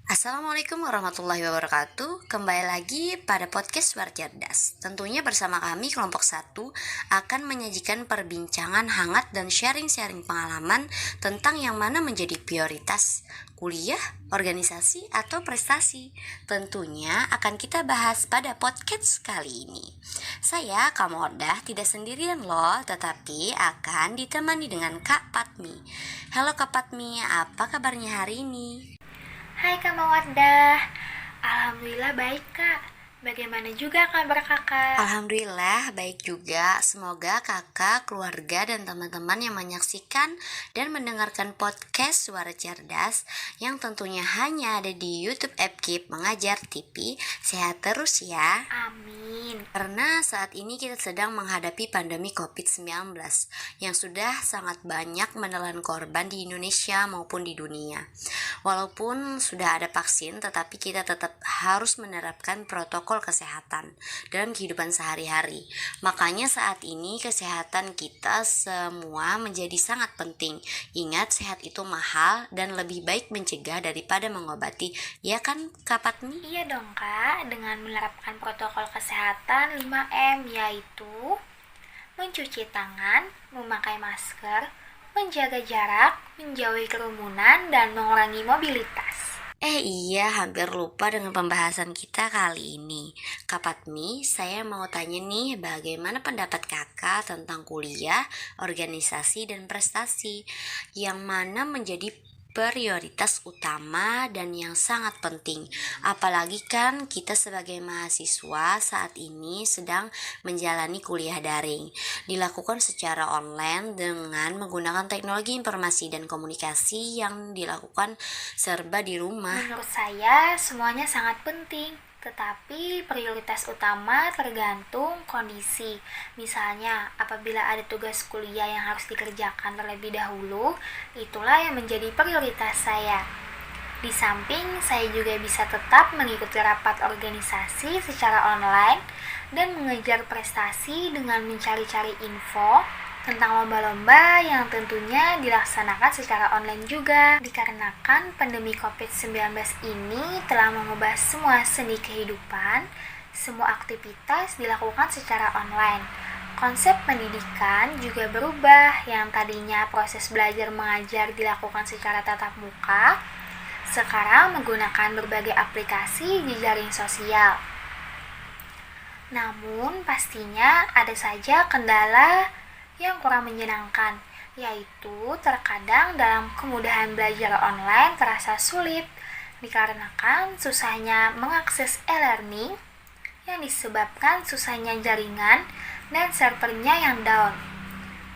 Assalamualaikum warahmatullahi wabarakatuh. Kembali lagi pada podcast Suara Cerdas. Tentunya bersama kami kelompok 1 akan menyajikan perbincangan hangat dan sharing-sharing pengalaman tentang yang mana menjadi prioritas, kuliah, organisasi, atau prestasi. Tentunya akan kita bahas pada podcast kali ini. Saya Kamordah tidak sendirian loh, tetapi akan ditemani dengan Kak Patmi. Halo Kak Patmi, apa kabarnya hari ini? Hai Kak Mawaddah, Alhamdulillah baik Kak. Bagaimana juga kabar Kakak? Alhamdulillah baik juga. Semoga kakak, keluarga, dan teman-teman yang menyaksikan dan mendengarkan podcast Suara Cerdas yang tentunya hanya ada di YouTube Epkip Mengajar TV sehat terus ya. Amin. Karena saat ini kita sedang menghadapi pandemi COVID-19 yang sudah sangat banyak menelan korban di Indonesia maupun di dunia. Walaupun sudah ada vaksin, tetapi kita tetap harus menerapkan protokol kesehatan dalam kehidupan sehari-hari. Makanya saat ini kesehatan kita semua menjadi sangat penting. Ingat, sehat itu mahal dan lebih baik mencegah daripada mengobati. Ya kan, Kak Patmi? Iya dong Kak, dengan menerapkan protokol kesehatan 5M, yaitu mencuci tangan, memakai masker, menjaga jarak, menjauhi kerumunan, dan mengurangi mobilitas. Iya, hampir lupa dengan pembahasan kita kali ini. Kak Patmi, saya mau tanya nih, bagaimana pendapat kakak tentang kuliah, organisasi, dan prestasi? Yang mana menjadi prioritas utama dan yang sangat penting. Apalagi kan kita sebagai mahasiswa saat ini sedang menjalani kuliah daring. Dilakukan secara online dengan menggunakan teknologi informasi dan komunikasi yang dilakukan serba di rumah. Menurut saya, semuanya sangat penting. Tetapi prioritas utama tergantung kondisi. Misalnya, apabila ada tugas kuliah yang harus dikerjakan terlebih dahulu, itulah yang menjadi prioritas saya. Di samping, saya juga bisa tetap mengikuti rapat organisasi secara online dan mengejar prestasi dengan mencari-cari info tentang lomba-lomba yang tentunya dilaksanakan secara online juga. Dikarenakan pandemi COVID-19 ini telah mengubah semua seni kehidupan, semua aktivitas dilakukan secara online. Konsep pendidikan juga berubah, yang tadinya proses belajar mengajar dilakukan secara tatap muka, sekarang menggunakan berbagai aplikasi di jaring sosial. Namun pastinya ada saja kendala yang kurang menyenangkan, yaitu terkadang dalam kemudahan belajar online terasa sulit dikarenakan susahnya mengakses e-learning yang disebabkan susahnya jaringan dan servernya yang down.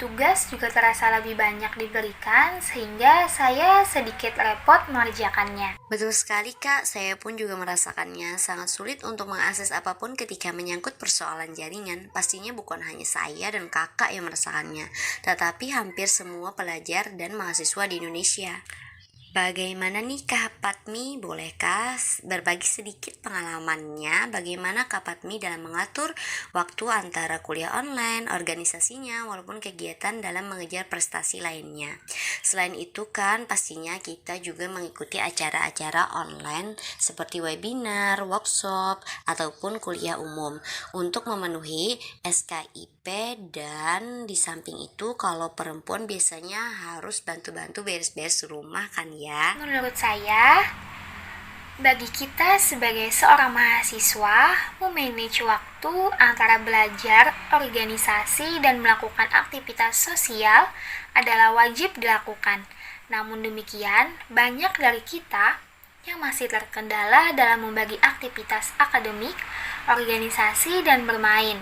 Tugas juga terasa lebih banyak diberikan sehingga saya sedikit repot mengerjakannya. Betul sekali Kak, saya pun juga merasakannya sangat sulit untuk mengakses apapun ketika menyangkut persoalan jaringan. Pastinya bukan hanya saya dan kakak yang merasakannya, tetapi hampir semua pelajar dan mahasiswa di Indonesia. Bagaimana nih Kak Patmi? Bolehkah berbagi sedikit pengalamannya bagaimana Kak Patmi dalam mengatur waktu antara kuliah online, organisasinya, walaupun kegiatan dalam mengejar prestasi lainnya. Selain itu kan pastinya kita juga mengikuti acara-acara online seperti webinar, workshop, ataupun kuliah umum untuk memenuhi SKIP, dan di samping itu kalau perempuan biasanya harus bantu-bantu beres-beres rumah kan ya. Menurut saya, bagi kita sebagai seorang mahasiswa, memanage waktu antara belajar, organisasi, dan melakukan aktivitas sosial adalah wajib dilakukan. Namun demikian, banyak dari kita yang masih terkendala dalam membagi aktivitas akademik, organisasi, dan bermain.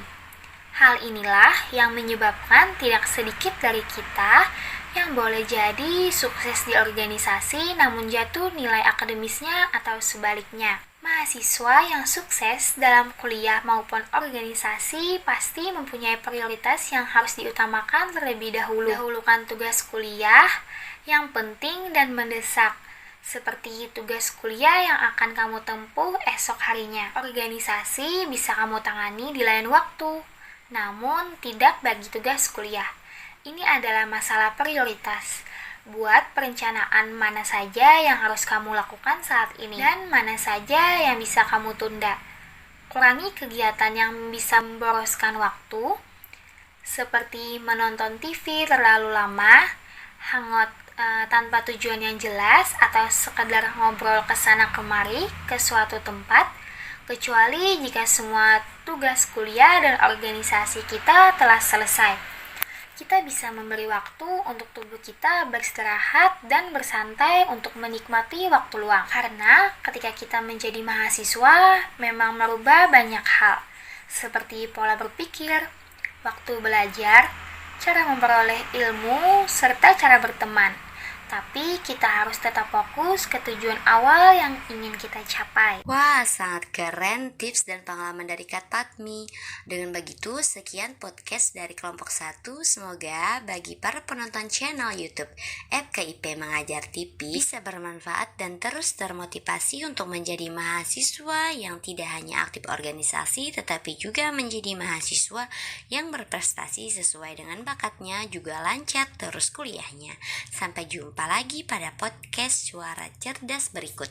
Hal inilah yang menyebabkan tidak sedikit dari kita yang boleh jadi sukses di organisasi namun jatuh nilai akademisnya atau sebaliknya. Mahasiswa yang sukses dalam kuliah maupun organisasi pasti mempunyai prioritas yang harus diutamakan terlebih dahulu. Dahulukan tugas kuliah yang penting dan mendesak, seperti tugas kuliah yang akan kamu tempuh esok harinya. Organisasi bisa kamu tangani di lain waktu, namun tidak bagi tugas kuliah. Ini adalah masalah prioritas. Buat perencanaan mana saja yang harus kamu lakukan saat ini dan mana saja yang bisa kamu tunda. Kurangi kegiatan yang bisa memboroskan waktu, seperti menonton TV terlalu lama, hangout tanpa tujuan yang jelas, atau sekedar ngobrol kesana kemari ke suatu tempat, kecuali jika semua tugas kuliah dan organisasi kita telah selesai. Kita bisa memberi waktu untuk tubuh kita beristirahat dan bersantai untuk menikmati waktu luang. Karena ketika kita menjadi mahasiswa, memang merubah banyak hal, seperti pola berpikir, waktu belajar, cara memperoleh ilmu, serta cara berteman. Tapi kita harus tetap fokus ke tujuan awal yang ingin kita capai. Wah, sangat keren tips dan pengalaman dari Kak Patmi. Dengan begitu, sekian podcast dari kelompok 1. Semoga bagi para penonton channel YouTube FKIP Mengajar TV bisa bermanfaat dan terus termotivasi untuk menjadi mahasiswa yang tidak hanya aktif organisasi, tetapi juga menjadi mahasiswa yang berprestasi sesuai dengan bakatnya, juga lancar terus kuliahnya. Sampai jumpa lagi pada podcast Suara Cerdas berikut.